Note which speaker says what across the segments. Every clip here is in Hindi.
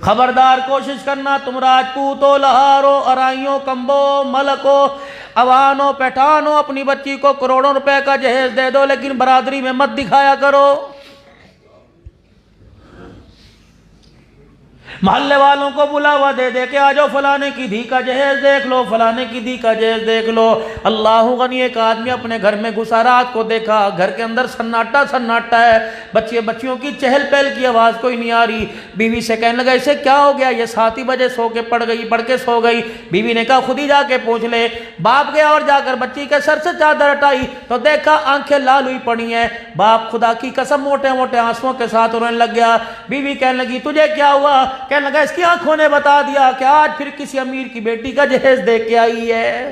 Speaker 1: खबरदार कोशिश करना, तुम राजपूतो, लहारो, अराइयों, कंबो, मलको, अवानो, पैठानो, अपनी बच्ची को करोड़ों रुपए का जहेज दे दो, लेकिन बरादरी में मत दिखाया करो। मोहल्ले वालों को बुलावा दे दे के आ जाओ, फलाने की धी का जहेज देख लो, फलाने की धी का जहेज देख लो। अल्लाह गनी, एक आदमी अपने घर में घुसा, रात को देखा घर के अंदर सन्नाटा सन्नाटा है, बच्चियों की चहल पहल की आवाज़ कोई नहीं आ रही। बीवी से कहने लगा इसे क्या हो गया, ये 7 ही बजे सो के पड़ के सो गई। बीवी ने कहा खुद ही जाके पूछ ले। बाप गया और जाकर बच्ची के सर से चादर हटाई तो देखा आंखें लाल हुई पड़ी हैं। बाप खुदा की कसम मोटे मोटे आंसुओं के साथ रोने लग गया। बीवी कहने लगी तुझे क्या हुआ? कहने लगा इसकी आंखों ने बता दिया कि आज फिर किसी अमीर की बेटी का जहेज देख के आई है।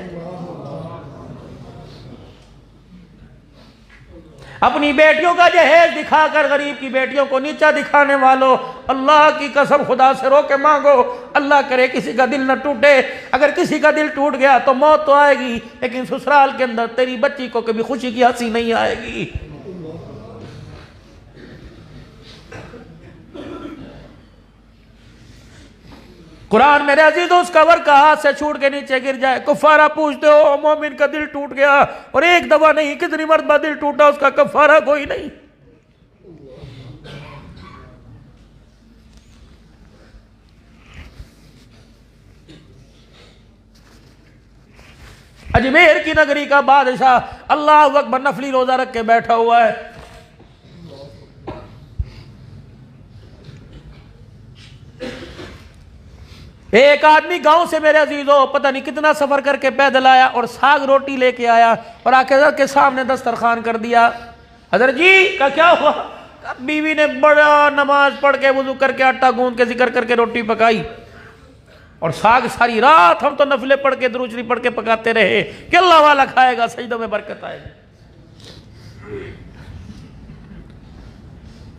Speaker 1: अपनी बेटियों का जहेज दिखाकर गरीब की बेटियों को नीचा दिखाने वालों, अल्लाह की कसम खुदा से रो के मांगो, अल्लाह करे किसी का दिल न टूटे। अगर किसी का दिल टूट गया तो मौत तो आएगी, लेकिन ससुराल के अंदर तेरी बच्ची को कभी खुशी की हंसी नहीं आएगी। कुरान मेरे अजीजों, उस कवर का हाथ से छूट के नीचे गिर जाए, कफारा पूछते हो मोमिन का दिल टूट गया, और एक दफा नहीं कितनी मरतबा दिल टूटा, उसका कफारा कोई नहीं। अजमेर की नगरी का बादशाह अल्लाह अकबर नफली रोजा रख के बैठा हुआ है। एक आदमी गांव से मेरे अजीजों पता नहीं कितना सफर करके पैदल आया और साग रोटी लेके आया और आके हज़रत के सामने दस्तरखान कर दिया। हज़रत जी का क्या हुआ? बीवी ने बड़ा नमाज पढ़ के वुजू करके आटा गूंद के जिक्र करके रोटी पकाई और साग सारी रात हम तो नफले पढ़ के दुरूद शरीफ पढ़ के पकाते रहे कि अल्लाह वाला खाएगा, सजदों में बरकत आएगी।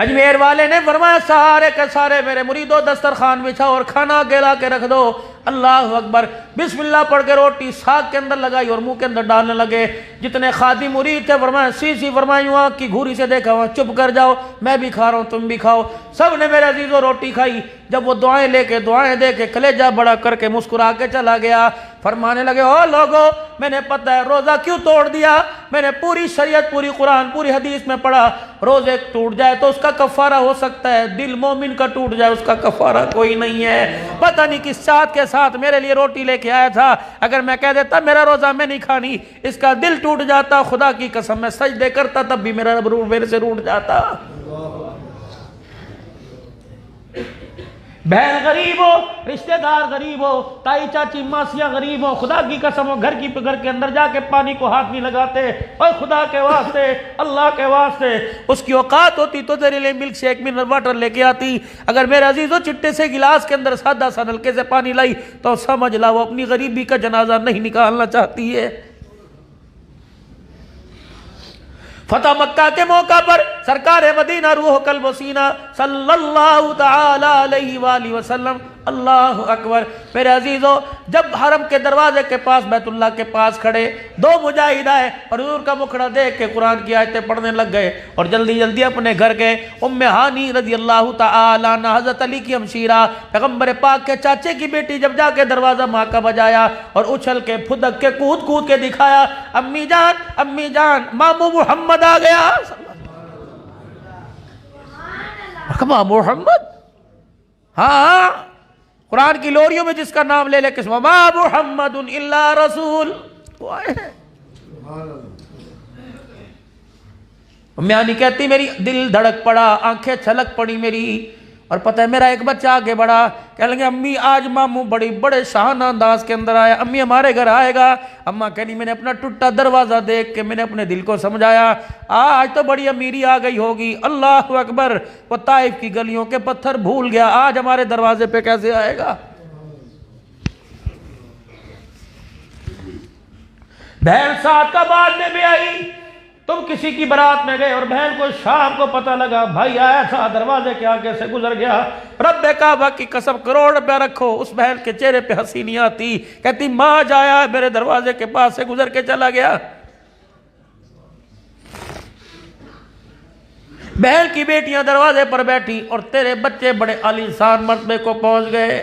Speaker 1: अजमेर वाले ने फरमाया सारे के सारे मेरे मुरीदों दस्तरखान बिछाओ और खाना अकेला के रख दो। अल्लाह अकबर, बिस्मिल्लाह पढ़ के रोटी साग के अंदर लगाई और मुंह के अंदर डालने लगे। जितने खादी मुरीद थे फरमाया सी फरमाई वहाँ की घूरी से देखा वहाँ चुप कर जाओ, मैं भी खा रहा हूँ तुम भी खाओ। सब ने मेरे अजीजों रोटी खाई। जब वो दुआएं लेके दुआएं दे के कलेजा बड़ा करके मुस्कुरा के चला गया, फरमाने लगे ओ लोगों, मैंने पता है रोजा क्यों तोड़ दिया। मैंने पूरी शरीयत, पूरी कुरान, पूरी हदीस में पढ़ा, रोजे टूट जाए तो उसका कफारा हो सकता है, दिल मोमिन का टूट जाए उसका कफारा कोई नहीं है। पता नहीं किस चाहत के साथ मेरे लिए रोटी लेके आया था, अगर मैं कह देता मेरा रोजा मैं नहीं खानी, इसका दिल टूट जाता, खुदा की कसम मैं सजदे करता तब भी मेरा रूह मेरे से रूठ जाता। बहन गरीब हो, रिश्तेदार गरीब हो, ताई चाची मासियां गरीब हो, खुदा की कसम हो घर के अंदर जाके पानी को हाथ नहीं लगाते। और खुदा के वास्ते, अल्लाह के वास्ते, उसकी औकात होती तो तेरे लिए मिल्क शेक मिनरल वाटर लेके आती। अगर मेरे अजीजों चिट्टे से गिलास के अंदर सादा सा नलके से पानी लाई तो समझ ला वो अपनी गरीबी का जनाजा नहीं निकालना चाहती है। फतह मक्का के मौका पर सरकार मदीना रूह कल वसीना सल्लल्लाहु तआला अलैहि वसल्लम, अल्लाह अकबर। मेरे अजीजों, जब हरम के दरवाजे के पास बैतुल्लाह के पास खड़े दो मुजाहिद आए और हुजूर का मुखड़ा देख के कुरान की आयतें पढ़ने लग गए और जल्दी जल्दी अपने घर गए। उम्मे हानी रज़ी अल्लाह तआला अन्हा, हज़रत अली की हमशीरा, पैगंबर पाक के चाचे की बेटी, जब जाके दरवाजा माँ का बजाया और उछल के फुदक के कूद के दिखाया, अम्मी जान मामू मोहम्मद आ गया। मोहम्मद, हाँ, कुरान की लोरियों में जिसका नाम ले किस मा मुहम्मदुन इल्ला रसूल वो आए हैं। म्यानी कहती मेरी दिल धड़क पड़ा, आंखें छलक पड़ी मेरी, और पता है मेरा एक बच्चा आगे बढ़ा, कह लगे अम्मी आज मामू बड़े शाहाना अंदाज के अंदर आया, अम्मी हमारे घर आएगा। अम्मा कहनी मैंने अपना टूटा दरवाजा देख के मैंने अपने दिल को समझाया आज तो बड़ी अमीरी आ गई होगी। अल्लाह अकबर, वो ताइफ की गलियों के पत्थर भूल गया, आज हमारे दरवाजे पे कैसे आएगा। बहन साथ का बाद में भी आई, तुम किसी की बारात में गए और बहन को शाम को पता लगा भाई आया था दरवाजे के आगे से गुजर गया, रब्बे काबा की कसम करोड़ रुपया रखो, उस बहन के चेहरे पे हंसी नहीं आती, कहती माँ जाया मेरे दरवाजे के पास से गुजर के चला गया। बहन की बेटियां दरवाजे पर बैठी और तेरे बच्चे बड़े आलीशान मर्तबे को पहुंच गए।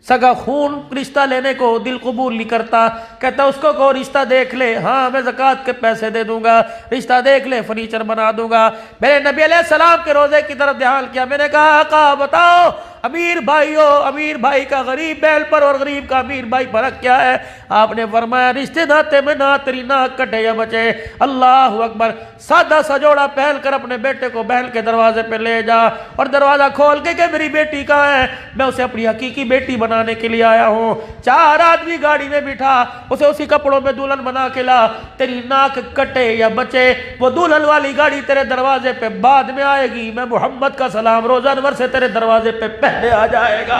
Speaker 1: सगा खून रिश्ता लेने को दिल कबूल नहीं करता, कहता उसको को रिश्ता देख ले, हाँ मैं ज़कात के पैसे दे दूंगा, रिश्ता देख ले फर्नीचर बना दूंगा। मेरे नबी अलैहिस्सलाम के रोजे की तरफ ध्यान किया, मैंने कहा आका बताओ अमीर भाई हो, अमीर भाई का गरीब बैल पर और गरीब का अमीर भाई फर्क क्या है? आपने फरमाया रिश्ते नाते में ना तेरी नाक कटे या बचे। अल्लाह अकबर। सादा सा जोड़ा पहन कर अपने बेटे को बहन के दरवाजे पे ले जा और दरवाजा खोल के मेरी बेटी कहाँ है, मैं उसे अपनी हकीकी बेटी बनाने के लिए आया हूँ। 4 आदमी गाड़ी में बिठा उसे उसी कपड़ों में दुल्हन बना के ला, तेरी नाक कटे या बचे वो दुल्हन वाली गाड़ी तेरे दरवाजे पे बाद में आएगी, मैं मोहम्मद का सलाम रोजा अनवर से तेरे दरवाजे पे पहले आ जाएगा।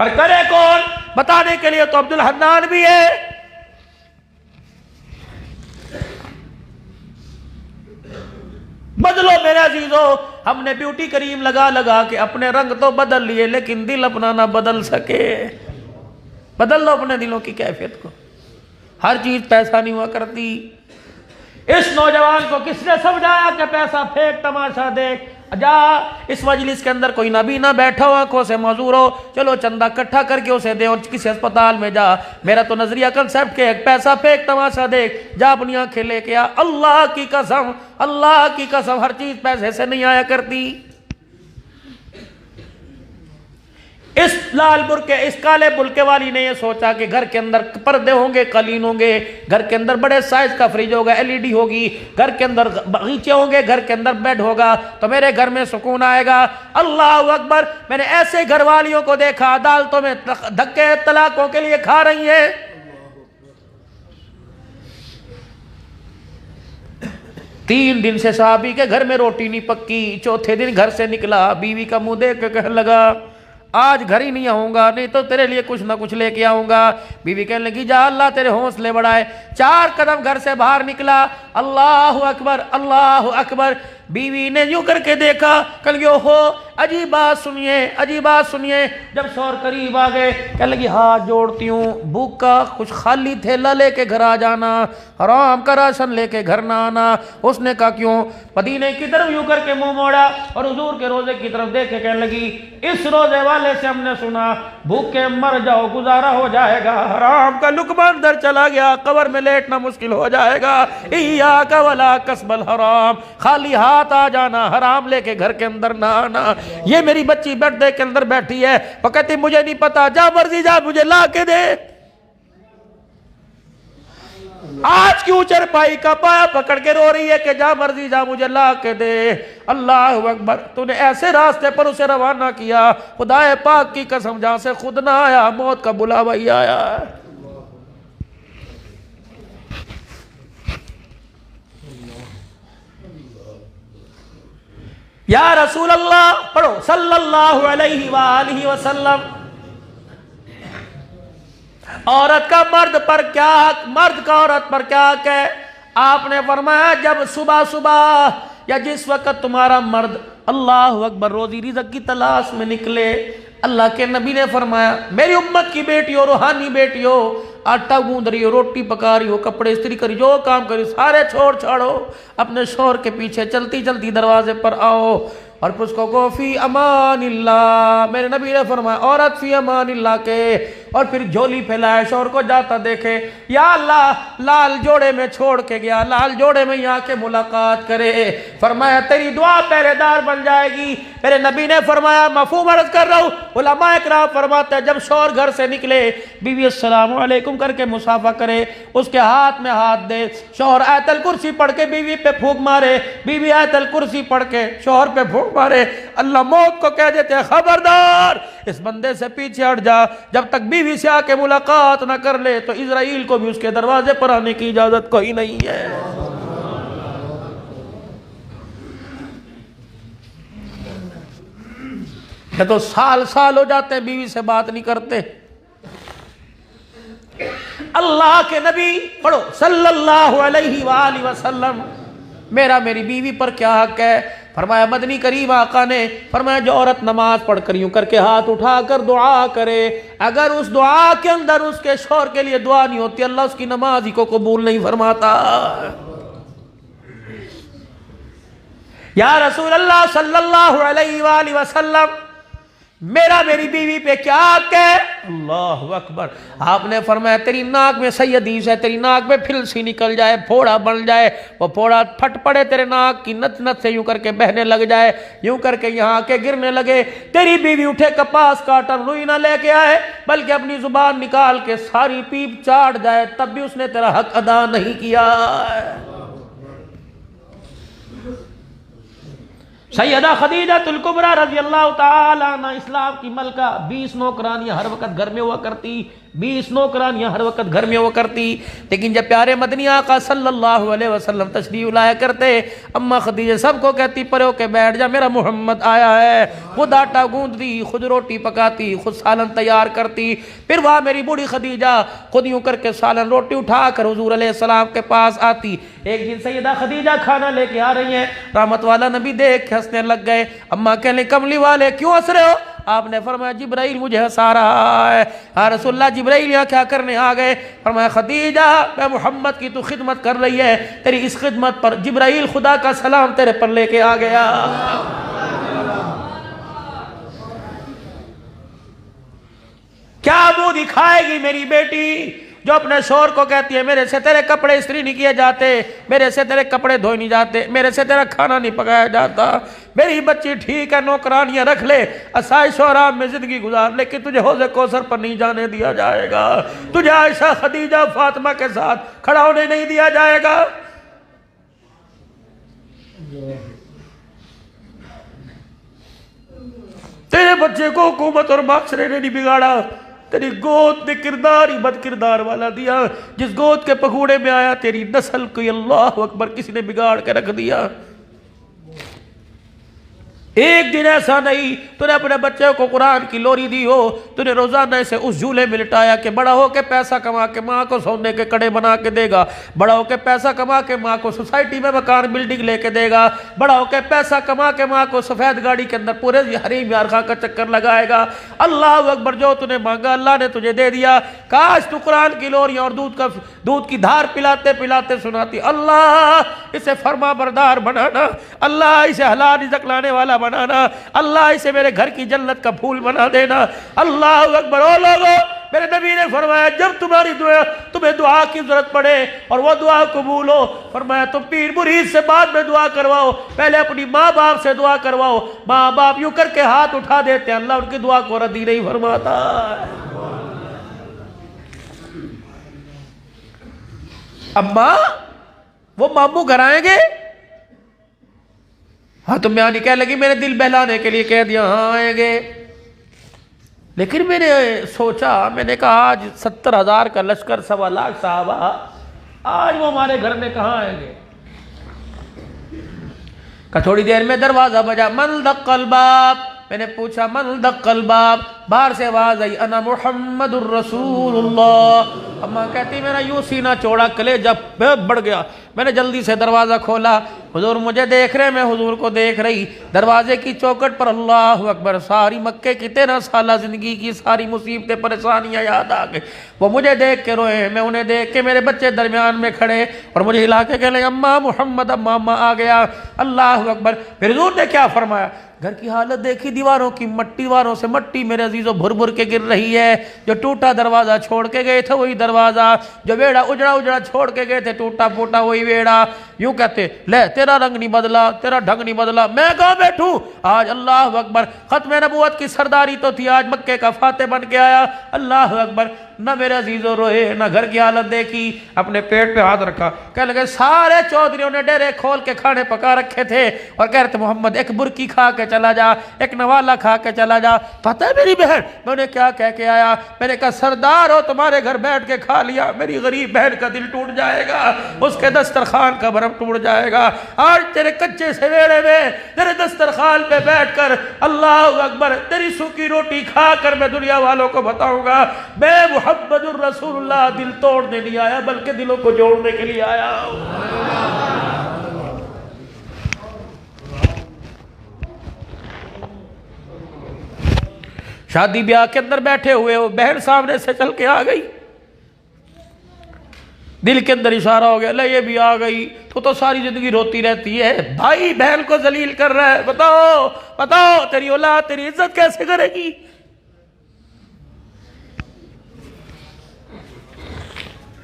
Speaker 1: और करे कौन? बताने के लिए तो अब्दुल हन्नान भी है। बदलो मेरे अजीजों, हमने ब्यूटी क्रीम लगा लगा के अपने रंग तो बदल लिए लेकिन दिल अपना ना बदल सके। बदल लो अपने दिलों की कैफियत को। हर चीज पैसा नहीं हुआ करती। इस नौजवान को किसने समझाया कि पैसा फेंक तमाशा देख? जा इस मजलिस के अंदर कोई नबी ना बैठा हो, आंखों से मजूर हो, चलो चंदा इकट्ठा करके उसे दे और किसी अस्पताल में जा। मेरा तो नजरिया कंसेप्ट के पैसा फेंक तमाशा देख, जा अपनी आंखें लेके आ। अल्लाह की कसम, अल्लाह की कसम, हर चीज पैसे से नहीं आया करती। इस लाल बुरके, इस काले बुलके वाली ने यह सोचा कि घर के अंदर पर्दे होंगे, कालीन होंगे, घर के अंदर बड़े साइज का फ्रिज होगा, एलईडी होगी, घर के अंदर बगीचे होंगे, घर के अंदर बेड होगा, तो मेरे घर में सुकून आएगा। अल्लाह अकबर। मैंने ऐसे घर वालियों को देखा अदालतों में धक्के तलाकों के लिए खा रही है। 3 दिन से साहबी के घर में रोटी नहीं पक्की। चौथे दिन घर से निकला, बीवी का मुंह देख के कहने लगा आज घर ही नहीं आऊंगा, नहीं तो तेरे लिए कुछ ना कुछ लेके आऊंगा। बीवी कहने लगी जा अल्लाह तेरे हौसले बढ़ाए। 4 कदम घर से बाहर निकला, अल्लाह अकबर, अल्लाह अकबर। बीवी ने यूं करके देखा, कल हो अजीब बात सुनिए, अजीब बात सुनिए। जब शौहर करीब आ गए, कहने लगी हाथ जोड़ती हूँ, भूखा कुछ खाली थैला लेके घर आ जाना, हराम का राशन लेके घर ना आना। उसने कहा क्यों? मदीने की तरफ यूं करके मुंह मोड़ा और हुजूर के रोजे की तरफ देख के कहने लगी इस रोजे वाले से हमने सुना भूखे मर जाओ गुजारा हो जाएगा, हराम का लुकमा अंदर चला गया, कब्र में लेटना मुश्किल हो जाएगा। इय्याका वला कसबल हराम, खाली हाथ आ जाना, हराम लेके घर के अंदर ना आना। ये मेरी बच्ची बर्थडे के अंदर बैठी है, वो कहती मुझे नहीं पता, जा मर्जी जा मुझे ला के दे। आज क्यों चरपाई का पाया पकड़ के रो रही है कि जा मर्जी जा मुझे ला के दे। अल्लाह अकबर। तूने ऐसे रास्ते पर उसे रवाना किया, खुदाए पाक की कसम जहां से खुद ना आया, मौत का बुलावा ही आया। या रसूल अल्लाह पढ़ो सल्लल्लाहु अलैहि वालिहि वसल्लम। औरत का मर्द पर क्या हक, मर्द का औरत पर क्या हक है? आपने फरमाया जब सुबह सुबह या जिस वक्त तुम्हारा मर्द अल्लाह अकबर रोजी रिज़्क़ की तलाश में निकले, अल्लाह के नबी ने फरमाया मेरी उम्मत की बेटी हो, रूहानी बेटी हो, आटा गूंद रही हो, रोटी पका रही हो, कपड़े इस्त्री करी, जो काम करी सारे छोड़ छाड़ो, अपने शौहर के पीछे चलती चलती दरवाजे पर आओ और उसको को फी अमानिल्लाह। मेरे नबी ने फरमाया औरत फी अमानिल्लाह के, और फिर झोली फैलाए, शौहर को जाता देखे, या अल्लाह लाल जोड़े में छोड़ के गया, लाल जोड़े में यहाँ के मुलाकात करे। फरमाया तेरी दुआ पहरेदार बन जाएगी। मेरे नबी ने फरमाया मफहूम अर्ज कर रहा हूँ, उलमा इकराम फरमाते हैं जब शौहर घर से निकले, बीवी अस्सलाम वालेकुम करके मुसाफा करे, उसके हाथ में हाथ दे, शौहर आयतल कुर्सी पढ़ के बीवी पे फूंक मारे, बीवी आयतल कुर्सी पढ़ के शौहर पे फूंक मारे, अल्लाह मौत को कह देते हैं खबरदार इस बंदे से पीछे हट जा, जब तक बीवी से आके मुलाकात ना कर ले तो इजराइल को भी उसके दरवाजे पर आने की इजाजत कोई नहीं है। तो साल साल हो जाते हैं बीवी से बात नहीं करते। अल्लाह के नबी पढ़ो सल्लल्लाहु अलैहि वसल्लम। मेरा मेरी बीवी पर क्या हक है? फरमाया मदनी करीम आका ने फरमाया जो औरत नमाज पढ़ कर यूं करके हाथ उठाकर दुआ करे, अगर उस दुआ के अंदर उसके शौहर के लिए दुआ नहीं होती, अल्लाह उसकी नमाज ही को कबूल नहीं फरमाता। या रसूल अल्लाह सल्लल्लाहु अलैहि वसल्लम, मेरा मेरी बीवी पे क्या हक है? अल्लाह अकबर। आपने फरमाया तेरी नाक में सही हदीस है, तेरी नाक में फिल सी निकल जाए, फोड़ा बन जाए, वो फोड़ा फट पड़े तेरे नाक की नथ नथ से यूं करके बहने लग जाए, यूं करके यहाँ के गिरने लगे, तेरी बीवी उठे कपास काटन रुई ना लेके आए बल्कि अपनी जुबान निकाल के सारी पीप चाट जाए, तब भी उसने तेरा हक अदा नहीं किया। सैयदा खदीजतुल कुबरा रज़ियल्लाहु ताला अन्हा इस्लाम की मलका, 20 नौकरानियां हर वक्त घर में हुआ करती, 20 नौकरानियां हर वक्त घर में हुआ करती। लेकिन जब प्यारे मदनी आका सल्लल्लाहु अलैहि वसल्लम तशरीफ लाया करते, अम्मा खदीजा सबको कहती परे होके बैठ जा, मेरा मोहम्मद आया है। खुद आटा गूंदती, खुद रोटी पकाती, खुद सालन तैयार करती। फिर वह मेरी बूढ़ी खदीजा खुद यूं करके सालन रोटी उठाकर हुजूर अलैहिस्सलाम के पास आती। एक दिन सैयदा खदीजा खाना लेके आ रही हैं, रहमत वाला नबी देख हंसने लग गए। अम्मा कहने कमली वाले क्यों हंस रहे हो? आपने फरमाया जिब्राइल मुझे हंसा रहा है। हाँ रसूलल्लाह, जिब्राइल यहाँ क्या करने आ गए? फरमाया खदीजा, मैं मोहम्मद की तू खिदमत कर रही है, तेरी इस खिदमत पर जिब्राइल खुदा का सलाम तेरे पर लेके आ गया। क्या मुंह दिखाएगी मेरी बेटी जो अपने शोहर को कहती है मेरे से तेरे कपड़े इस्त्री नहीं किए जाते, मेरे से तेरे कपड़े धोए नहीं जाते, मेरे से तेरा खाना नहीं पकाया जाता, मेरी बच्ची ठीक है नौकरानियां रख ले, आसाइश और आराम में जिंदगी गुजार, लेकिन तुझे हौज़े कौसर पर नहीं जाने दिया जाएगा, तुझे आयशा खदीजा फातिमा के साथ खड़ा होने नहीं दिया जाएगा। तेरे बच्चे को हुकूमत और माशरे ने नहीं बिगाड़ा, तेरी गोद ने किरदार ही बद किरदार वाला दिया। जिस गोद के पखूड़े में आया तेरी नस्ल को अल्लाह अकबर किसी ने बिगाड़ के रख दिया। एक दिन ऐसा नहीं तूने अपने बच्चे को कुरान की लोरी दी हो, तूने रोजाना इसे उस झूले में लिटाया कि बड़ा होके पैसा कमा के माँ को सोने के कड़े बना के देगा, बड़ा होके पैसा कमा के माँ को सोसाइटी में मकान बिल्डिंग लेके देगा, बड़ा होके पैसा कमा के माँ को सफेद गाड़ी के अंदर पूरे हरीम यार खां का चक्कर लगाएगा। अल्लाह अकबर, जो तूने मांगा अल्लाह ने तुझे दे दिया। काश तू कुरान की लोरियां और दूध की धार पिलाते पिलाते सुनाती, अल्लाह इसे फरमा बरदार बनाना, अल्लाह इसे हलाल रिज़्क़ लाने वाला बनाना, अल्लाह इसे मेरे घर की जन्नत का फूल बना देना। अल्लाह अकबर। ओ लोगों, मेरे नबी ने फरमाया जब तुम्हें दुआ की जरूरत पड़े और वो दुआ कबूल हो, फरमाया तुम पीर मुरीद से बाद में दुआ करवाओ, पहले अपनी माँ बाप से दुआ करवाओ। माँ बाप यूं करके हाथ उठा देते हैं, अल्लाह उनकी दुआ को रद्दी नहीं फरमाता। अम्मा वो मामू घर आएंगे? हाँ, तो मैं नहीं कह लगी मेरे दिल बहलाने के लिए कह दिया हाँ आएंगे, लेकिन मैंने सोचा, मैंने कहा आज 70,000 का लश्कर 1.25 लाख साहबा, आज वो हमारे घर में कहाँ आएंगे? का थोड़ी देर में दरवाजा बजा, मन दक्कल बाब। मैंने पूछा मन दक्कल बाब, बाहर से आवाज आई अना मुहम्मदुर रसूलुल्लाह। अम्मा कहती मेरा यूं सीना चौड़ा कलेजा बढ़ गया, मैंने जल्दी से दरवाज़ा खोला, हुजूर मुझे देख रहे, मैं हुजूर को देख रही। दरवाजे की चौखट पर अल्लाह अकबर, सारी मक्के की 13 साल जिंदगी की सारी मुसीबतें परेशानियां याद आ गई। वो मुझे देख के रोए, मैं उन्हें देख के, मेरे बच्चे दरमियान में खड़े और मुझे हिला के कहने अम्मा मोहम्मद, अम्मा अम्मा आ गया। अल्लाह अकबर। फिर हुजूर ने क्या फरमाया? घर की हालत देखी, दीवारों की मट्टी, दीवारों से मट्टी मेरे अजीजों भुर भुर के गिर रही है। जो टूटा दरवाजा छोड़ के गए थे वही दरवाजा, जो वेड़ा उजड़ा उजड़ा छोड़ के गए थे टूटा फूटा वही वेड़ा। यूं कहते ले तेरा रंग नहीं बदला, तेरा ढंग नहीं बदला, मैं कहाँ बैठूं आज? अल्लाह अकबर। खत्म नबूवत की सरदारी तो थी, आज मक्के का फाते बन के आया। अल्लाह अकबर। न मेरे अजीजों रोए, न घर की हालत देखी, अपने पेट पे हाथ रखा, कह लगे सारे चौधरियों ने डेरे खोल के खाने पका रखे थे और कह रहे थे मोहम्मद एक बुरकी खा के चला जा, एक नवाला खा के चला जा। पता है मेरी बहन मैं उन्हें क्या कह के आया? मैंने कहा सरदार हो, तुम्हारे घर बैठ के खा लिया, मेरी गरीब बहन का दिल टूट जाएगा, उसके दस्तरखान का भरम टूट जाएगा। आज तेरे कच्चे से वेड़े में तेरे दस्तरखान पे बैठ कर अल्लाह अकबर तेरी सूखी रोटी खा कर मैं दुनिया वालों को बताऊंगा मैं मुहम्मदुर रसूलुल्लाह दिल तोड़ने नहीं आया बल्कि दिलों को जोड़ने के लिए आया। शादी ब्याह के अंदर बैठे हुए हो, बहन सामने से चल के आ गई, दिल के अंदर इशारा हो गया, ले ये भी आ गई तो सारी जिंदगी रोती रहती है, भाई बहन को जलील कर रहा है, बताओ बताओ तेरी औलाद तेरी इज्जत कैसे करेगी।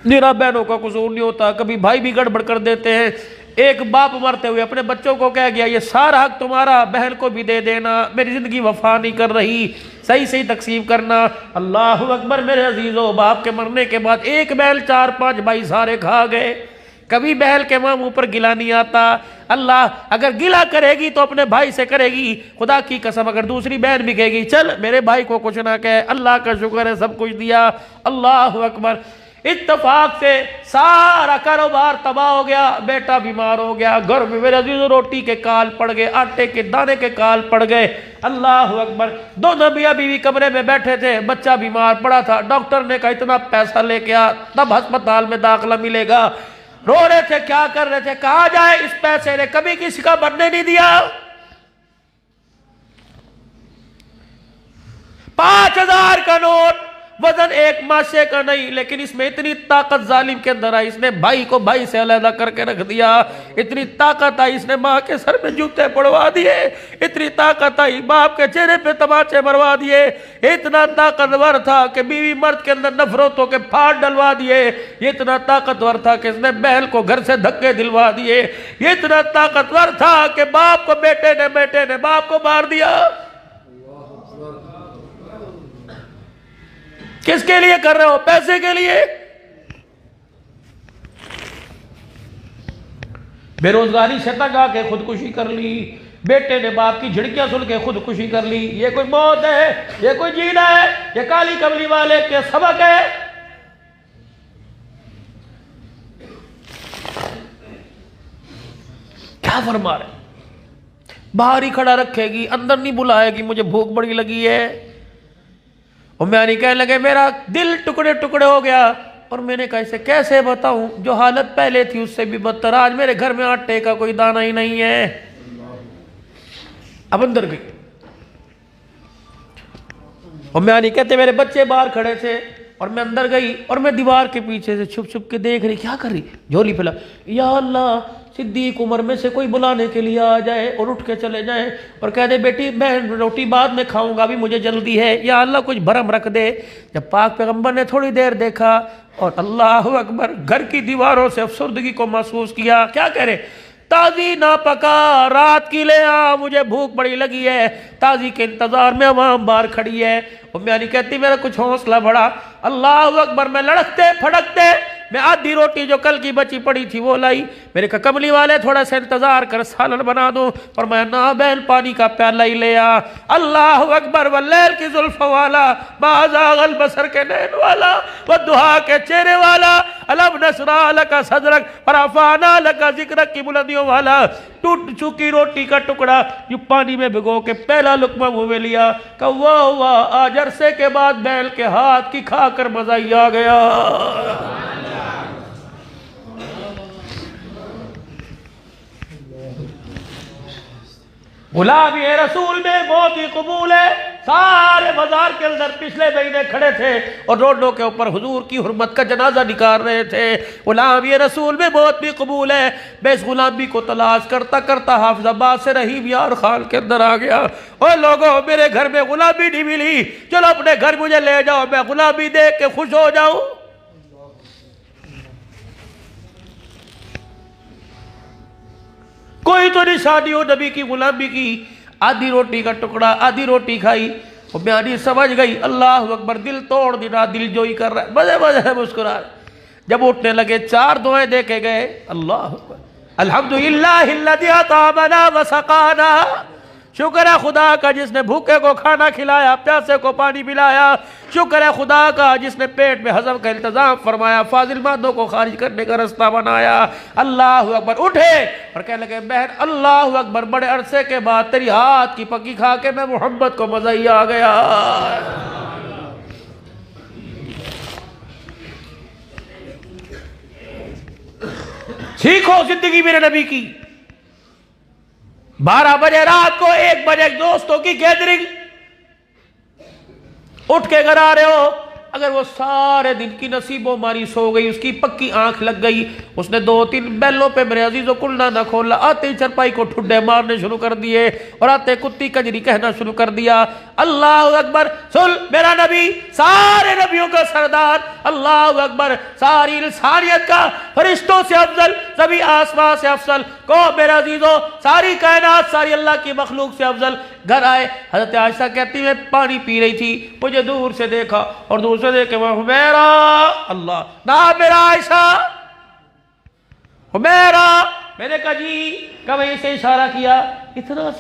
Speaker 1: मेरा बहनों का कसूर नहीं होता, कभी भाई भी गड़बड़ कर देते हैं। एक बाप मरते हुए अपने बच्चों को कह गया, ये सारा हक तुम्हारा, बहन को भी दे देना, मेरी जिंदगी वफा नहीं कर रही, सही सही तकसीम करना। अल्लाह अकबर मेरे अजीजों, बाप के मरने के बाद एक बैल 4-5 भाई सारे खा गए। कभी बहल के मां मुंह पर गिला नहीं आता। अल्लाह अगर गिला करेगी तो अपने भाई से करेगी, खुदा की कसम अगर दूसरी बहन भी कहेगी चल मेरे भाई को कुछ ना कहे, अल्लाह का शुक्र है सब कुछ दिया। अल्लाह अकबर। इत्तफाक से सारा कारोबार तबाह हो गया, बेटा बीमार हो गया, घर में मेरे अजीज रोटी के काल पड़ गए, आटे के दाने के काल पड़ गए। अल्लाह अकबर। दोनों मियां बीवी कमरे में बैठे थे, बच्चा बीमार पड़ा था, डॉक्टर ने कहा इतना पैसा लेके आ तब अस्पताल में दाखिला मिलेगा। रो रहे थे, क्या कर रहे थे, कहा जाए इस पैसे ने कभी किसी का बनने नहीं दिया। 5000 का नोट, वजन एक माशे का नहीं, लेकिन इसमें इतनी ताकत जालिम के अंदर आई, इसने भाई को भाई से अलग कर रख दिया। इतनी ताकत आई, इसने माँ के सर पे जूते पड़वा दिए। इतनी ताकत आई, बाप के चेहरे पे तमाचे मरवा दिए। इतना ताकतवर था कि बीवी मर्द के अंदर नफरतों के फाड़ डलवा दिए। ये इतना ताकतवर था कि इसने बहन को घर से धक्के दिलवा दिए। ये इतना ताकतवर था कि बाप को बेटे ने बाप को मार दिया। किसके लिए कर रहे हो? पैसे के लिए। बेरोजगारी से तंग आके खुदकुशी कर ली, बेटे ने बाप की झिड़कियां सुन के खुदकुशी कर ली। ये कोई मौत है? ये कोई जीना है? ये काली कमली वाले के सबक है? क्या फरमा रहे? बाहर ही खड़ा रखेगी, अंदर नहीं बुलाएगी, मुझे भूख बड़ी लगी है। और मैं नहीं कहने लगे मेरा दिल टुकड़े टुकड़े हो गया। और मैंने कहा इसे कैसे बताऊं, जो हालत पहले थी उससे भी बदतर, आज मेरे घर में आटे का कोई दाना ही नहीं है। अब अंदर गई और मैं नहीं कहते मेरे बच्चे बाहर खड़े थे और मैं अंदर गई और मैं दीवार के पीछे से छुप छुप के देख रही, क्या कर रही, झोली फैला, या अल्लाह सिद्दीक उम्र में से कोई बुलाने के लिए आ जाए और उठ के चले जाए और कह दे बेटी मैं रोटी बाद में खाऊंगा, अभी मुझे जल्दी है, या अल्लाह कुछ भरम रख दे। जब पाक पैगंबर ने थोड़ी देर देखा और अल्लाह अकबर घर की दीवारों से अफसरदगी को महसूस किया। क्या कह रहे, ताजी ना पका रात की ले आ, मुझे भूख बड़ी लगी है। ताजी के इंतजार में अवाम बाहर खड़ी है और मैं नहीं कहती मेरा कुछ हौसला बढ़ा। अल्लाह अकबर। मैं लड़कते फड़कते मैं आधी रोटी जो कल की बची पड़ी थी वो लाई। मेरे का कमली वाले थोड़ा सा इंतजार कर सालन बना दो, और मैं ना बहन पानी का प्याला ही ले आ। अल्लाह अकबर। वल्लैल की जुल्फ वाला, बाज़ागल बसर के नैन वाला, व दुहा के चेहरे वाला, अलम नशरा लका सदरक फरफाना लका जिक्रक की बुलंदियों वाला। टूट चुकी रोटी का टुकड़ा यू पानी में भिगो के पहला लुकमा मुंह में लिया। कव्वा हुआ आज अरसे के बाद बैल के हाथ की खाकर मजा ही आ गया। गुलाम ये रसूल में बहुत ही कबूल है। सारे बाजार के अंदर पिछले महीने खड़े थे और रोडों के ऊपर हुजूर की हुर्मत का जनाजा निकाल रहे थे। गुलाम ये रसूल में बहुत भी कबूल है। मैं इस गुलामी को तलाश करता करता हाफिजाबाद से रहीम यार खान के अंदर आ गया। और लोगों मेरे घर में गुलामी नहीं मिली, चलो अपने घर मुझे ले जाओ, मैं गुलामी देख के खुश हो जाऊं। कोई तो निशानी हो नबी की गुलामी की। आधी रोटी का टुकड़ा आधी रोटी खाई और म्यानी समझ गई अल्लाह अकबर। दिल तोड़ देना, दिल जो ही कर रहा है, मजे मजे मुस्कुरा। जब उठने लगे 4 दुआएं दे के गए। अल्लाह अकबर। अल्हम्दुलिल्लाहिल्लज़ी अतामना व सकाना। शुक्र है खुदा का जिसने भूखे को खाना खिलाया, प्यासे को पानी पिलाया। शुक्र है खुदा का जिसने पेट में हजम का इंतजाम फरमाया, फाजिल मादों को खारिज करने का रास्ता बनाया। अल्लाह अकबर। उठे और कहने लगे बहन अल्लाह अकबर, बड़े अरसे के बाद तेरी हाथ की पक्की खा के मैं मोहम्मद को मजा ही आ गया। सीखो जिंदगी मेरे नबी की। 12 बजे रात को 1 बजे दोस्तों की गैदरिंग, उठ के घर आ रहे हो, अगर वो सारे दिन की नसीबों मारी सो गई, उसकी पक्की आंख लग गई, उसने 2-3 बैलों पे मेरे अजीजों कुंडा ना खोला, आते ही चरपाई को ठुड्डे मारने शुरू कर दिए और आते कुत्ती कजरी कहना शुरू कर दिया। अल्लाह अकबर, सुन मेरा नबी, सारे नबियों का सरदार, अल्लाह अकबर, सारी इंसानियत का फरिश्तों से अफजल, सभी आसमां से अफजल को मेरा अजीजों, सारी कायनात, सारी अल्लाह की मखलूक से अफजल घर आए। हजरत आयशा कहती मैं पानी पी रही थी, मुझे दूर से देखा और दूर से देखे मैं हुमैरा, अल्लाह ना मेरा आयशा, हुमैरा, मैंने कहा जी, कब इसे इशारा किया, इतना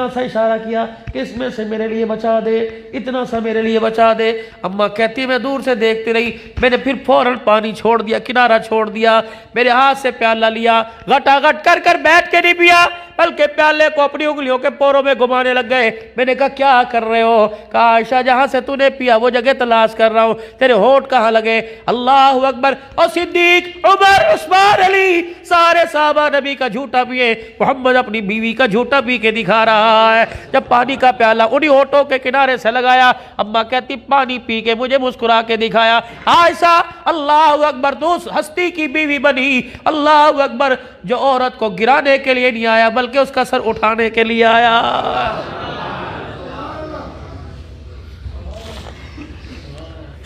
Speaker 1: सा इशारा किया कि इसमें से मेरे लिए बचा दे, इतना सा मेरे लिए बचा दे। अम्मा कहती मैं दूर से देखती रही, मैंने फिर फौरन पानी छोड़ दिया, किनारा छोड़ दिया, मेरे हाथ से प्याला लिया, घटाघट कर कर बैठ के नहीं पिया, बल्कि प्याले को अपनी उंगलियों के पोरों में घुमाने लग गए। मैंने कहा क्या कर रहे हो? कहा आयशा जहां से तूने पिया वो जगह तलाश कर रहा हूं, तेरे होठ कहां लगे। अल्लाह अकबर, और सिद्दीक, उमर, उस्मान, अली, सारे साहबा नबी का झूठा पिए, मोहम्मद अपनी बीवी का झूठा पी के दिखा रहा है। जब पानी का प्याला उन्हीं होठों के किनारे से लगाया, अम्मा कहती पानी पी के मुझे मुस्कुरा के दिखाया। आयशा, अल्लाह अकबर, तू उस हस्ती की बीवी बनी, अल्लाह अकबर, जो औरत को गिराने के लिए नहीं आया बल्कि उसका सर उठाने के लिए आया।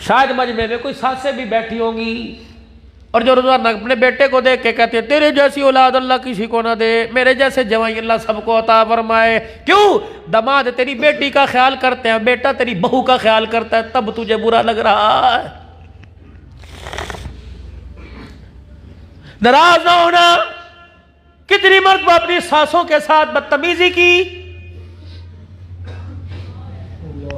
Speaker 1: शायद मजमे में कोई सासे भी बैठी होंगी और जो रोजाना अपने बेटे को देख के कहते हैं तेरे जैसी औलाद अल्लाह किसी को ना दे, मेरे जैसे जवाई अल्लाह सबको अता फरमाए। क्यों? दामाद तेरी बेटी का ख्याल करते हैं, बेटा तेरी बहू का ख्याल करता है, तब तुझे बुरा लग रहा है। नाराज ना होना। कितनी मर्तबा अपनी सासों के साथ बदतमीजी की।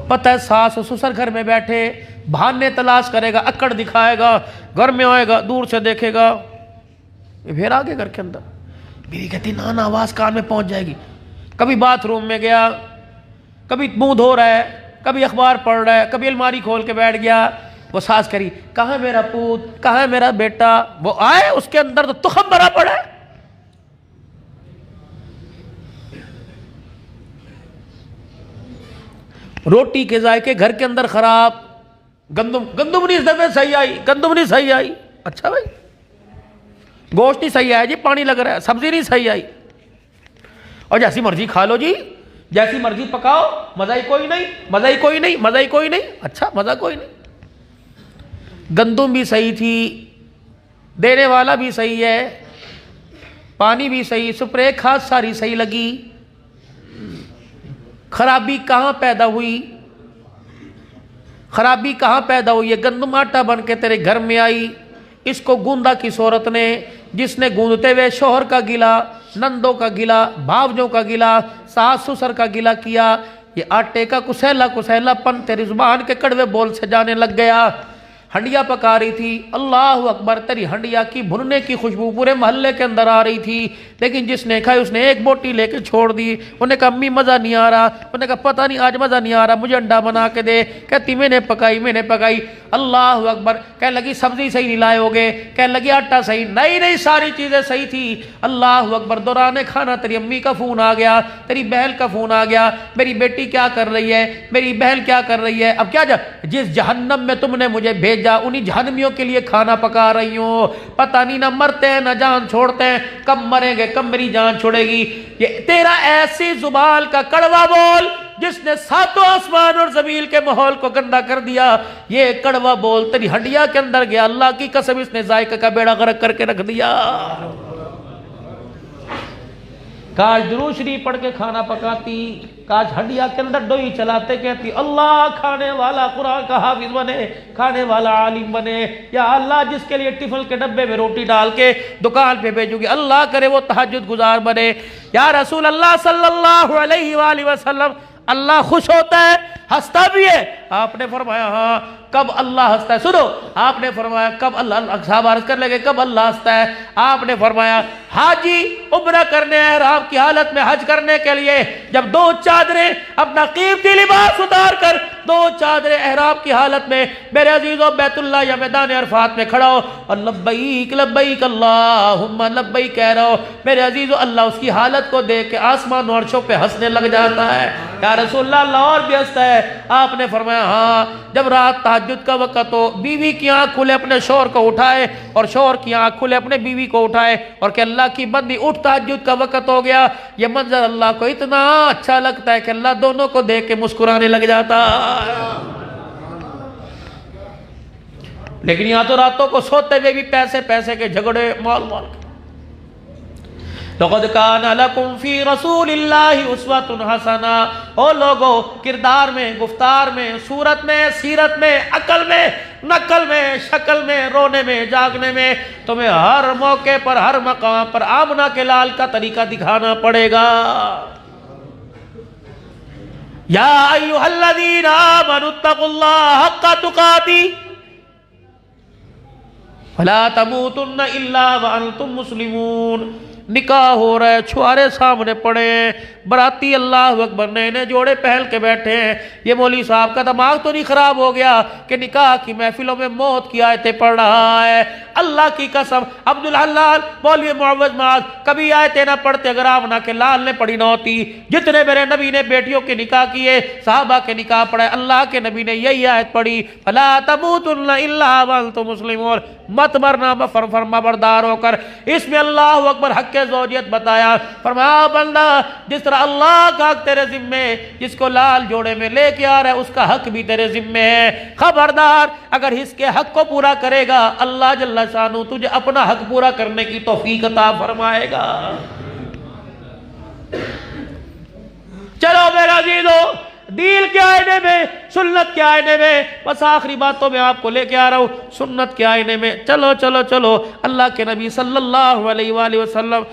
Speaker 1: पता है सास ससुर घर में बैठे बहाने तलाश करेगा, अकड़ दिखाएगा, घर में आएगा दूर से देखेगा, फिर आगे घर के अंदर बीवी कहती ना ना, आवाज कान में पहुंच जाएगी। कभी बाथरूम में गया, कभी मुंह धो रहा है, कभी अखबार पढ़ रहा है, कभी अलमारी खोल के बैठ गया, वो सास करी कहाँ है मेरा पूत, कहाँ है मेरा बेटा, वो आए उसके अंदर तो तुखम भरा पड़ा है। रोटी के जायके घर के अंदर खराब, गंदुम नहीं इस दफे सही आई, गंदुम नहीं सही आई। अच्छा भाई, गोश्त नहीं सही आया जी, पानी लग रहा है, सब्जी नहीं सही आई, और जैसी मर्जी खा लो जी, जैसी मर्जी पकाओ, मजा ही कोई नहीं, मजा ही कोई नहीं, मजा ही कोई नहीं। अच्छा, मजा कोई नहीं। गंदुम भी सही थी, देने वाला भी सही है, पानी भी सही, स्प्रे खाद सारी सही लगी, खराबी कहां पैदा हुई? खराबी कहां पैदा हुई? ये गंदम आटा बन के तेरे घर में आई, इसको गूंदा किस औरत ने, जिसने गूंदते हुए शोहर का गिला, नंदों का गिला, भावजों का गिला, सास ससुर का गिला किया। ये आटे का कुसैला कुसैलापन तेरी जुबान के कड़वे बोल से जाने लग गया। हंडिया पका रही थी, अल्लाह अकबर, तेरी हंडिया की भुनने की खुशबू पूरे मोहल्ले के अंदर आ रही थी, लेकिन जिसने खाई उसने एक बोटी लेके छोड़ दी। उन्हें कहा अम्मी मज़ा नहीं आ रहा, उन्हें कहा पता नहीं आज मज़ा नहीं आ रहा, मुझे अंडा बना के दे। कहती मैंने पकाई। अल्लाह अकबर, कह लगी सब्जी सही नहीं लाए होगे, कह लगी आटा सही नहीं, सारी चीज़ें सही थी। अल्लाह अकबर, दौरान खाना तेरी अम्मी का फ़ोन आ गया, तेरी बहन का फ़ोन आ गया, मेरी बेटी क्या कर रही है, मेरी बहन क्या कर रही है। अब क्या जिस जहन्नम में तुमने मुझे भेज जा उन्हीं जहन्नमियों के लिए खाना पका रही हूं। पता नहीं ना मरते हैं ना जान छोड़ते हैं, कब मरेंगे कब मेरी जान छोड़ेगी। ये तेरा ऐसी जुबान का कड़वा बोल जिसने सातों आसमान और जमीन के माहौल को गंदा कर दिया, ये कड़वा बोल तेरी हड्डियां के अंदर गया। अल्लाह की कसम इसने जायका का बेड़ा गर्क करके रख दिया। काश दुरूद शरीफ पढ़ के खाना पकाती, काश हड्डिया के अंदर डोई चलाते, कहती अल्लाह खाने वाला कुरान का हाफिज बने, खाने वाला आलिम बने। या अल्लाह जिसके लिए टिफिन के डब्बे में रोटी डाल के दुकान पे भेजूंगी, अल्लाह करे वो तहज्जुद गुजार बने। या रसूल अल्लाह सल्लल्लाहु अलैहि वसल्लम, अल्लाह खुश होता है, हंसता भी है। आपने फरमाया हाँ, कब अल्लाह हंसता है? सुनो, आपने फरमाया कब अल्लाह, साहब अर्ज कर लगे कब अल्लाह हंसता है? आपने फरमाया हाजी उम्रा करने एहराम की हालत में हज करने के लिए जब दो चादरें अपना कीमती लिबास उतार कर दो चादरें एहराम की हालत में मेरे अजीजों बैतुल्लाह या मैदान अरफात में खड़ा हो और लब्बैक लब्बैक अल्लाहुम्मा लब्बैक कह रहा हो, मेरे अजीजों अल्लाह उसकी हालत को देख के आसमान और अर्शों पे हंसने लग जाता है। या रसूलुल्लाह, अल्लाह और भी हंसता है। आपने फरमाया हाँ, जब रात तहज्जुद का वक्त हो, बीवी की आंख खुले अपने शौहर को उठाए और शौहर की आंख खुले अपने बीवी को उठाए और कि अल्लाह की बंदी उठ, तहज्जुद का वक्त हो गया। यह मंजर अल्लाह को इतना अच्छा लगता है कि अल्लाह दोनों को देख के मुस्कुराने लग जाता है। लेकिन यहां तो रातों को सोते हुए भी पैसे पैसे के झगड़े, माल माल। लक़द कान लकुम फी रसूलिल्लाहि उस्वतुन हसना। ओ लोगो, किरदार में, गुफ्तार में, सूरत में, सीरत में, अकल में, नकल में, शक्ल में, रोने में, जागने में तुम्हें हर मौके पर, हर मकाम पर आमना के लाल का तरीका दिखाना पड़ेगा। या अय्युहल्लज़ीना आमनुत्तक़ुल्लाह हक़्क़ तुक़ाती वला तमूतुन्ना इल्ला व अंतुम मुस्लिमून। निकाह हो रहा है, छुआरे सामने पड़े हैं, बराती अल्लाह अकबर नए नए जोड़े पहल के बैठे हैं। ये मौलवी साहब का दिमाग तो नहीं खराब हो गया कि निकाह की महफिलों में मौत की आयतें पढ़ रहा है? अल्लाह की कसम, अब्दुल हल्लाल मौलवी मुअव्वज़ माज कभी आयतें ना पढ़ते अगर आमना के लाल ने पढ़ी ना होती। जितने मेरे नबी ने बेटियों के निकाह किए, साहबा के निकाह पढ़े, अल्लाह के नबी ने यही आयत पढ़ी, फला तमूतुन्ना इल्ला व अंतुम मुस्लिमून, मत मरना फरमाबरदार होकर। इसमें अल्लाह अकबर हक के ज़ौजियत बताया। फरमाया बंदा, जिस तरह अल्लाह का हक तेरे जिम्मे, जिसको लाल जोड़े में लेके आ रहा है उसका हक भी तेरे जिम्मे है। खबरदार, अगर इसके हक को पूरा करेगा अल्लाह जल्ला शानु तुझे अपना हक पूरा करने की तौफीक अता फरमाएगा। चलो मेरा अजीजों, दीन के आईने में, सुन्नत के आईने में, बस आखिरी बातों में आपको लेके आ रहा हूँ, सुन्नत के आईने में। चलो चलो चलो, अल्लाह के नबी सल्लल्लाहु अलैहि वसल्लम,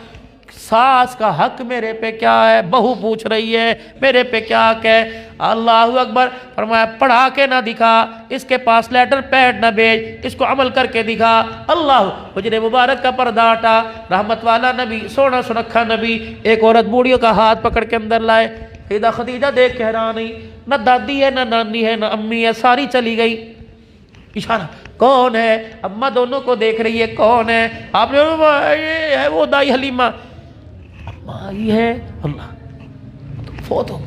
Speaker 1: सास का हक मेरे पे क्या है? बहू पूछ रही है मेरे पे क्या हक है? अल्लाह अकबर। फरमाया पढ़ा के ना दिखा, इसके पास लेटर पैड ना भेज, इसको अमल करके दिखा। अल्लाह, हुजरे मुबारक का पर्दा हटा, रहमत वाला नबी, सोना सुनखा नबी, एक औरत बूढ़ियों का हाथ पकड़ के अंदर लाए। सैयदा खदीजा देख के हैरान नहीं, ना दादी है, ना नानी है, ना अम्मी है, सारी चली गई। इशारा, कौन है? अम्मा दोनों को देख रही है, कौन है? आपने ये है वो दाई हलीमा। अम्मा आई है, अल्लाह फोत हो।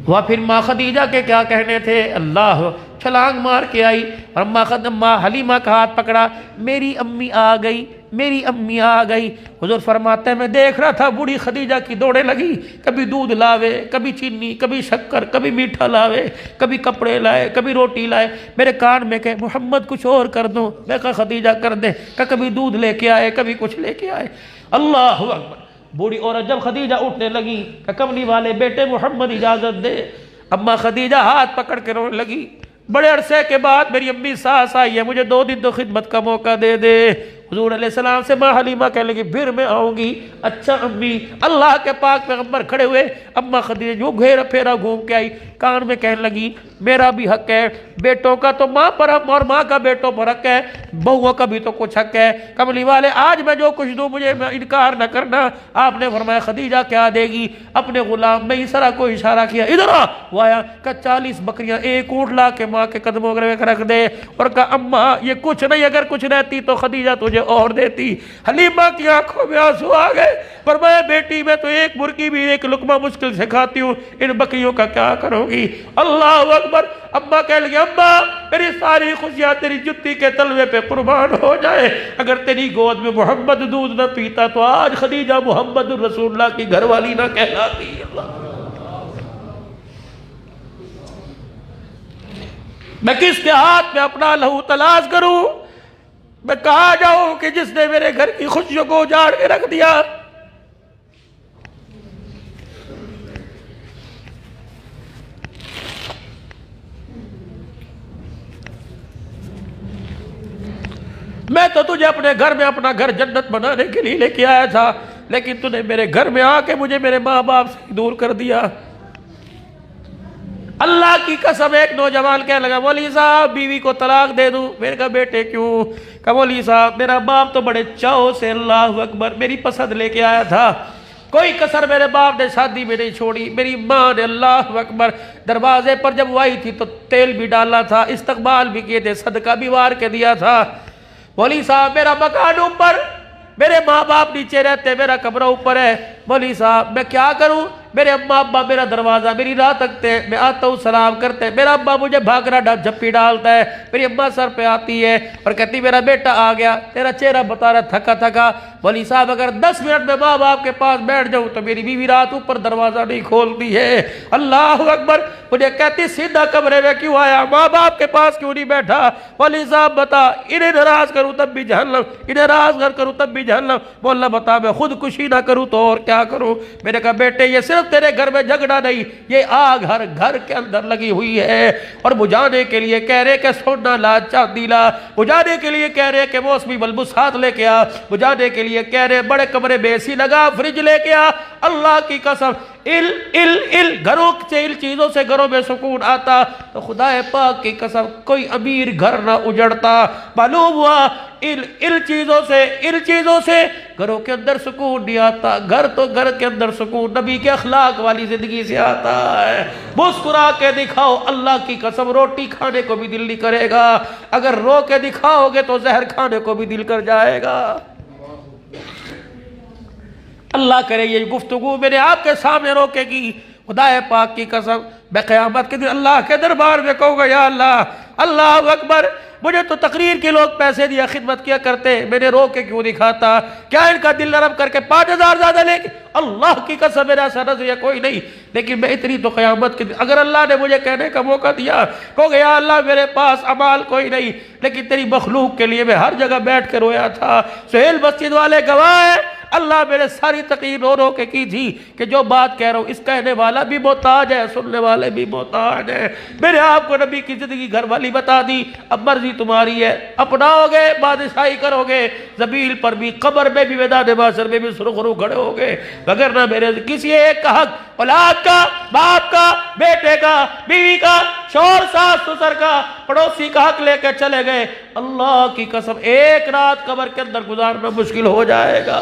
Speaker 1: वह फिर माँ खदीजा के क्या कहने थे, अल्लाह छलांग मार के आई और अम्मा हलीमा का हाथ पकड़ा, मेरी अम्मी आ गई, मेरी अम्मी आ गई। हुजूर फरमाते हैं मैं देख रहा था बूढ़ी खदीजा की दौड़े लगी, कभी दूध लावे, कभी चीनी, कभी शक्कर, कभी मीठा लावे, कभी कपड़े लाए, कभी रोटी लाए। मेरे कान में कहे मोहम्मद कुछ और कर दो, मैं कहा खदीजा कर दे, कभी दूध लेके आए, कभी कुछ लेके आए। अल्लाह अकबर। बूढ़ी औरत जब खदीजा उठने लगी, कमली वाले बेटे मोहम्मद इजाजत दे। अम्मा खदीजा हाथ पकड़ के रोने लगी, बड़े अरसे के बाद मेरी अम्मी सास आई है, मुझे 2 दिन तो खिदमत का मौका दे दे। हुजूर अलैहिस्सलाम से माँ हलीमा कहने लगी फिर मैं आऊँगी। अच्छा अम्मी, अल्लाह के पाक पैगंबर खड़े हुए। अम्मा खदीजा जो घेरा फेरा घूम के आई, कान में कहने लगी मेरा भी हक है, बेटों का तो माँ पर हक और माँ का बेटों पर हक है, बहुओं का भी तो कुछ हक है। कमली वाले आज मैं जो कुछ दूँ मुझे इनकार न करना। आपने फरमाया खदीजा क्या देगी? अपने गुलाम में इसरा को इशारा किया, इधर आ। वो आया, कहा 40 बकरियां, एक ऊँट ला के माँ के कदमों में रख दे, और कहा अम्मा ये कुछ नहीं, अगर कुछ रहती तो खदीजा तुझे और देती। हलीमा की आंखों में आंसू आ गए। फरमाया बेटी मैं तो एक मुर्गी भी एक लुकमा मुश्किल से खाती हूँ, इन बकरियों का क्या करोगी? अल्लाह अकबर। अम्मा कह लगी अम्मा मेरी सारी खुशियां तेरी जुत्ती के तलवे पे कुर्बान हो जाए, अगर तेरी गोद में मोहम्मद दूध न पीता तो आज खदीजा मोहम्मद रसूलुल्लाह की घरवाली ना कहलाती। अल्लाह, मैं किसके हाथ में अपना लहू तलाश करूं? मैं कहा जाऊं कि जिसने मेरे घर की खुशियों को उजाड़ के रख दिया? मैं तो तुझे अपने घर में अपना घर जन्नत बनाने के लिए लेके आया था, लेकिन तूने मेरे घर में आके मुझे मेरे माँ बाप से दूर कर दिया। अल्लाह की कसम, एक नौजवान कहने लगा मौलवी साहब बीवी को तलाक दे दूं। मैंने कहा बेटे क्यों? कहा मौलवी साहब मेरा बाप तो बड़े चाव से अल्लाह अकबर मेरी पसंद लेके आया था, कोई कसर मेरे बाप ने शादी में नहीं छोड़ी। मेरी माँ ने अल्लाह अकबर दरवाजे पर जब वो आई थी तो तेल भी डाला था, इस्तकबाल भी किए थे, सदका भी वार के दिया था। मौली साहब मेरा मकान ऊपर, मेरे माँ बाप नीचे रहते, मेरा कमरा ऊपर है। मौली साहब मैं क्या करूं, मेरे अम्मा अब्बा मेरा दरवाज़ा मेरी राह तकते हैं, मैं आता हूँ सलाम करते हैं, मेरा अब्बा मुझे भागरा झप्पी डालता है, मेरी अम्मा सर पे आती है और कहती मेरा बेटा आ गया, तेरा चेहरा बता रहा थका थका। मौली साहब अगर 10 मिनट में माँ बाप के पास बैठ जाऊँ तो मेरी बीवी रात ऊपर दरवाज़ा नहीं खोलती है। अल्लाह अकबर। मुझे कहती सीधा कमरे में क्यों आया, माँ बाप के पास क्यों नहीं बैठा। मौली साहब बता, इन्हें नाराज करूँ तब भी जहन्नम, इन्हें नाराज करूँ तब भी जहन्नम। बोला बता मैं खुदकुशी ना करूँ तो और क्या करूँ। मैंने कहा बेटे ये सिर्फ तेरे घर में झगड़ा नहीं, ये आग हर घर के अंदर लगी हुई है और बुझाने के लिए कह रहे कि सोना ला चांदी ला, बुझाने के लिए कह रहे कि मौसमी बलबुसात लेके आ, बुझाने के लिए कह रहे बड़े कमरे में एसी लगा, फ्रिज लेके आ। अल्लाह की कसम इल इल इल घरों से, इन चीजों से घरों में सुकून आता तो खुदा पाक की कसम कोई अमीर घर ना उजड़ता। मालूम हुआ इन चीजों से घरों के अंदर सुकून नहीं आता। घर तो घर के अंदर सुकून नबी के अखलाक वाली जिंदगी से आता है। मुस्कुरा के दिखाओ, अल्लाह की कसम रोटी खाने को भी दिल नहीं करेगा, अगर रो के दिखाओगे तो जहर खाने को भी दिल कर जाएगा। अल्लाह करे ये गुफ्तगू मेरे आपके सामने रोकेगी, खुदा पाक की कसम मैं क़यामत के दिन अल्लाह के दरबार में कहूँगा या अल्लाह, अल्लाह अकबर, मुझे तो तकरीर के लोग पैसे दिया खिदमत किया करते, मैंने रो के क्यों दिखाता, क्या इनका दिल नरम करके 5000 ज्यादा लेके। अल्लाह की कसम मेरा ऐसा नजरिया कोई नहीं, लेकिन मैं इतनी तो क़यामत के दिन अगर अल्लाह ने मुझे कहने का मौका दिया कहोगे या अल्लाह मेरे पास अमाल कोई नहीं, लेकिन तेरी मखलूक के लिए मैं हर जगह बैठ कर रोया था। सुहेल मस्जिद वाले गवाह है, अल्लाह मेरे सारी तकरीर रो रो के की थी कि जो बात कह रहा हूँ इस कहने वाला भी मोहताज है, सुनने वाले भी मोहताज है। मेरे आपको नबी की जिंदगी घर वाली बता दी, अब मर्जी तुम्हारी है, अपनाओगे बादशाही करोगे, जमीन पर भी कब्र में भी मैदान माशर में भी सुरखरू खड़े होगे, मगर ना मेरे किसी एक का हक, औलाद का, बाप का, बेटे का, बीवी का, शौहर सास ससुर का, पड़ोसी का हक लेकर चले गए, अल्लाह की कसम एक रात कब्र के अंदर गुजारना मुश्किल हो जाएगा।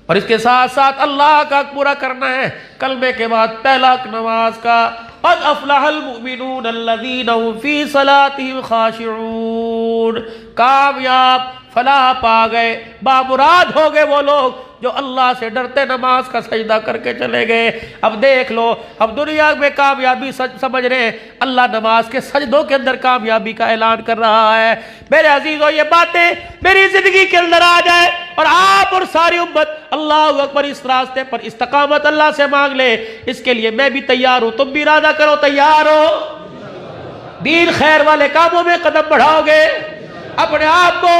Speaker 1: और इसके साथ साथ अल्लाह का पूरा करना है कलमे के बाद पहला नमाज का, क़द अफ़लहल मुमिनून अल्लज़ीना हुम फ़ी सलातिहिम ख़ाशिऊन। कामयाब फलाह पा गए, बामुराद हो गए वो लोग जो अल्लाह से डरते नमाज का सजदा करके चले गए। अब देख लो, अब दुनिया में कामयाबी समझ रहे हैं, अल्लाह नमाज के सजदों के अंदर कामयाबी का ऐलान कर रहा है। मेरे अजीजों ये बातें मेरी जिंदगी के अंदर आ जाए और आप और सारी उम्मत अल्लाह अकबर इस रास्ते पर इस्तकामत अल्लाह से मांग ले, इसके लिए मैं भी तैयार हूं, तुम भी इरादा करो, तैयार हो? दीन खैर वाले कामों में कदम बढ़ाओगे, अपने आप को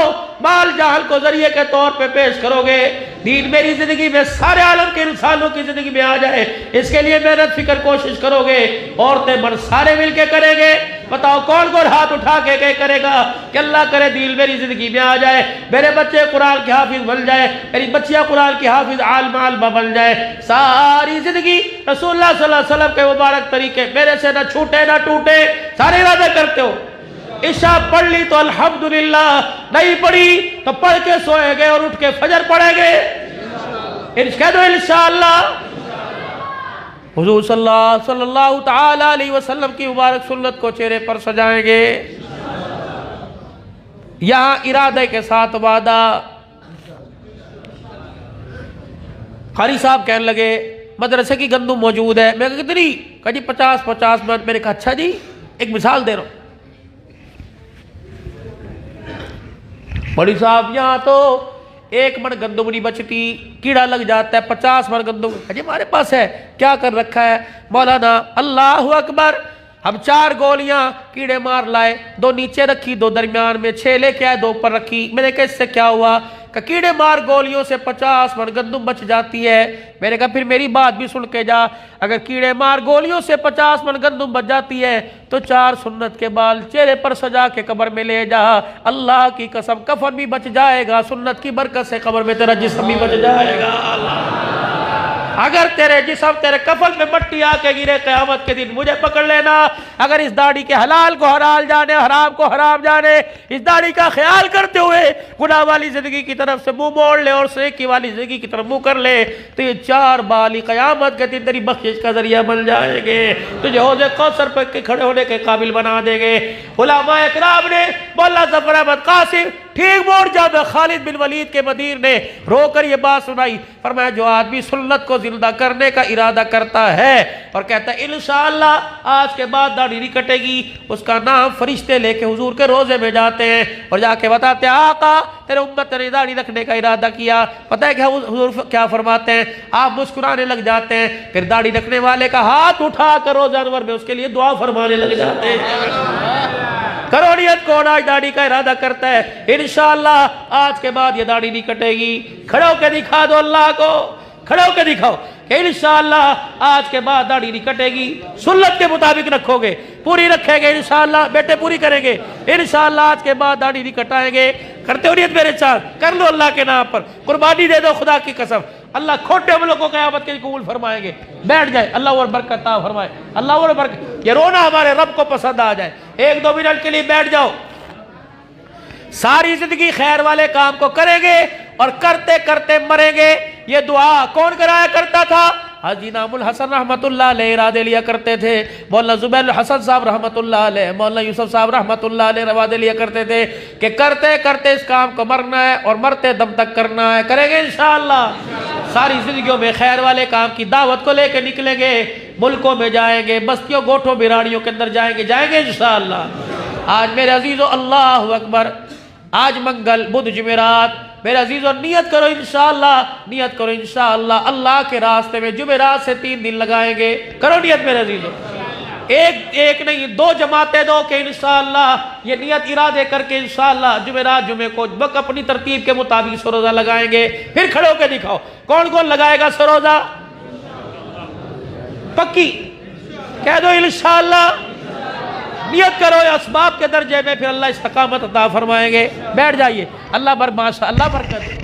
Speaker 1: माल जाहल को जरिए के तौर पे पेश करोगे, दीन मेरी जिंदगी में सारे आलम के इंसानों की जिंदगी में आ जाए, इसके लिए मेहनत फिक्र कोशिश करोगे, औरतें मर्द सारे मिलके करेंगे। बताओ कौन कौन हाथ उठा के करेगा कि अल्लाह करे दीन मेरी जिंदगी में आ जाए, मेरे बच्चे कुरान के हाफिज बन जाए, मेरी बच्चियां कुरान की हाफिज आलमा बन जाए, सारी जिंदगी रसूलुल्लाह सल्लल्लाहु अलैहि वसल्लम के मुबारक तरीके मेरे से ना छूटे ना टूटे। सारे इरादे करते हो, इशा पढ़ ली तो अल्हम्दुलिल्लाह, नहीं पढ़ी तो पढ़ के सोएंगे और उठ के फजर पढ़ेंगे इंशाअल्लाह। हुजूर सल्लल्लाहु ताला अलैहि वसल्लम की मुबारक सुन्नत को चेहरे पर सजाएंगे। यहाँ इरादे के साथ वादा। कारी साहब कहने लगे मदरसे की गंदुम मौजूद है, मैं कितनी? कहा जी 50 मन। मैंने कहा अच्छा जी, एक मिसाल दे रहा हूं। बड़ी साहब यहाँ तो 1 मन गंदुम नहीं बचती, कीड़ा लग जाता है, 50 मन गंदुम अजी हमारे पास है, क्या कर रखा है? मौलाना अल्लाह अकबर, हम 4 गोलियां कीड़े मार लाए, 2 नीचे रखी, 2 दरमियान में, 6 लेके आए, 2 ऊपर रखी। मैंने कहा इससे क्या हुआ? कि कीड़े मार गोलियों से 50 मन गंदुम बच जाती है। मैंने कहा फिर मेरी बात भी सुन के जा, अगर कीड़े मार गोलियों से 50 मन गंदुम बच जाती है तो 4 सुन्नत के बाल चेहरे पर सजा के कब्र में ले जा, अल्लाह की कसम कफन भी बच जाएगा, सुन्नत की बरकत से कब्र में तेरा जिस्म भी बच जाएगा। अगर तेरे जिस्म तेरे कफन में मट्टी आके गिरे क़यामत के दिन मुझे पकड़ लेना। अगर इस दाढ़ी के हलाल को हलाल जाने, हराम को हराम जाने, इस दाढ़ी का ख्याल करते हुए गुनाह वाली जिंदगी की तरफ से मुंह मोड़ ले और सेकी वाली जिंदगी की तरफ मुंह कर ले, तो ये 4 बाल क़यामत के दिन तेरी बख्शिश का जरिया बन जाएंगे, तुझे हौज़े कौसर पर के खड़े होने के काबिल बना देंगे। उलमा इकराम ने, मौलाना ज़फ़र अहमद कासिम ठीक मोड़ जब खालिद बिन वलीद के मदीर ने रोकर ये बात सुनाई, फरमाया जो आदमी सुन्नत को जिंदा करने का इरादा करता है और कहता है इंशाअल्लाह आज के बाद दाढ़ी नहीं कटेगी, उसका नाम फरिश्ते लेके हुजूर के रोजे में जाते हैं और जाके बताते हैं आका तेरे उम्मत ने दाढ़ी रखने का इरादा किया। पता है क्या हुजूर क्या फरमाते हैं? आप मुस्कुराने लग जाते हैं, फिर दाढ़ी रखने वाले का हाथ उठा कर रोजा अनवर में उसके लिए दुआ फरमाने लग जाते हैं। करो नियत, कौन आज दाढ़ी का इरादा करता है इंशाअल्लाह आज के बाद ये दाढ़ी नहीं कटेगी, खड़े होकर दिखा दो अल्लाह को, खड़े होकर दिखाओ कि इंशाअल्लाह आज के बाद दाढ़ी नहीं कटेगी, सुन्नत के मुताबिक रखोगे, पूरी रखेंगे इंशाअल्लाह, बेटे पूरी करेंगे इंशाअल्लाह, आज के बाद दाढ़ी नहीं कटाएंगे। करते हो नियत मेरे साथ, कर लो अल्लाह के नाम पर, कुर्बानी दे दो खुदा की कसम, अल्लाह खोटे अमलों को क़यामत के कबूल फरमाएंगे। बैठ जाए, अल्लाह और बरकत अता फरमाए, अल्लाह और बरकत। ये रोना हमारे रब को पसंद आ जाए, 1-2 मिनट के लिए बैठ जाओ। सारी जिंदगी खैर वाले काम को करेंगे और करते करते मरेंगे। ये दुआ कौन कराया करता था? हाजी इनामुल हसन रहमतुल्लाह अलैह इरादे लिया करते थे, मौलाना जुबैर हसन साहब रहमतुल्लाह अलैह, मौलाना यूसुफ साहब रहमतुल्लाह अलैह इरादे लिया करते थे कि करते करते इस काम को मरना है और मरते दम तक करना है। करेंगे इंशाअल्लाह। सारी जिंदगियों में खैर वाले काम की दावत को लेकर निकलेंगे, मुल्कों में जाएंगे, बस्तियों गोठों बिराड़ियों के अंदर जाएंगे इंशाअल्लाह। आज मेरे अजीजों अल्लाह अकबर, आज मंगल बुध जुमेरात, मेरे अजीजों नियत करो इंशाअल्लाह, नियत करो इंशाअल्लाह अल्लाह के रास्ते में जुमेरात से 3 दिन लगाएंगे। करो नियत मेरे अजीजों, एक नहीं 2 जमातें दो कि इंशाअल्लाह ये नियत इरादे करके इंशाअल्लाह जुमेरात जुमे को बक अपनी तरतीब के मुताबिक सरोजा लगाएंगे। फिर खड़े होकर दिखाओ कौन कौन लगाएगा सरोजा, पक्की कह दो इंशाअल्लाह। नियत करो असबाब के दर्जे में, फिर अल्लाह इस्तकामत अता फरमाएंगे। बैठ जाइए, अल्लाह माशा अल्लाह बरकत।